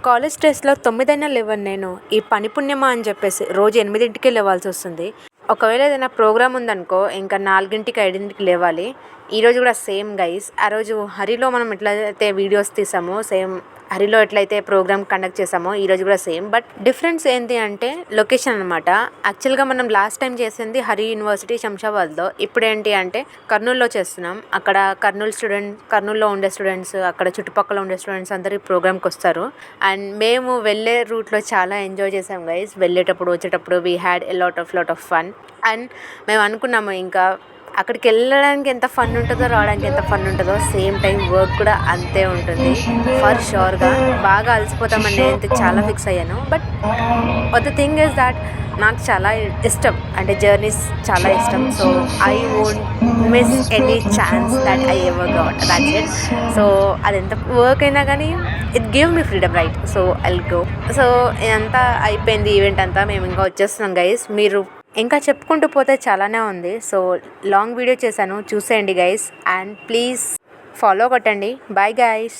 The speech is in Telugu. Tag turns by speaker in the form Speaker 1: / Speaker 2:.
Speaker 1: కాలేజ్ డేస్‌లో 9 లేవను నేను. ఈ పని పుణ్యమా అని చెప్పేసి రోజు 8కే లేవాల్సొస్తుంది. ఒకవేళ ఏదైనా ప్రోగ్రామ్ ఉందనుకో ఇంకా 4, 5కి లేవాలి. ఈరోజు కూడా సేమ్ గైస్. ఆ రోజు హరిలో మనం ఎట్లయితే వీడియోస్ తీసామో సేమ్ హరిలో ఎట్లయితే ప్రోగ్రామ్ కండక్ట్ చేసామో ఈరోజు కూడా సేమ్. బట్ డిఫరెన్స్ ఏంటి అంటే లొకేషన్ అనమాట. యాక్చువల్‌గా మనం లాస్ట్ టైం చేసింది హరి యూనివర్సిటీ శంషాబాద్‌లో. ఇప్పుడేంటి అంటే కర్నూలులో చేస్తున్నాం. అక్కడ కర్నూలులో ఉండే స్టూడెంట్స్, అక్కడ చుట్టుపక్కల ఉండే స్టూడెంట్స్ అందరూ ఈ ప్రోగ్రామ్‌కి వస్తారు. అండ్ మేము వెళ్ళే రూట్‌లో చాలా ఎంజాయ్ చేసాం గైస్. వెళ్ళేటప్పుడు, వచ్చేటప్పుడు we had a lot of fun. And మేము అనుకున్నాము ఇంకా అక్కడికి వెళ్ళడానికి ఎంత ఫన్ ఉంటుందో, రావడానికి ఎంత ఫన్ ఉంటుందో సేమ్ టైం వర్క్ కూడా అంతే ఉంటుంది ఫర్ షూర్‌గా. బాగా అలసిపోతామని నేనైతే చాలా ఫిక్స్ అయ్యాను. But the thing is that నాకు చాలా ఇష్టం, అంటే జర్నీస్ చాలా ఇష్టం. So I won't miss any chance that I ever got, that's it. So అది ఎంత వర్క్ అయినా కానీ it give me freedom right. So I'll go. So ఇదంతా అయిపోయింది ఈవెంట్ అంతా. మేము ఇంకా వచ్చేస్తున్నాం గైస్. మీరు ఇంకా చెప్పుకుంటూ పోతే చాలానే ఉంది. సో లాంగ్ వీడియో చేశాను, చూసేయండి గైస్. అండ్ ప్లీజ్ ఫాలో కొట్టండి. Bye guys.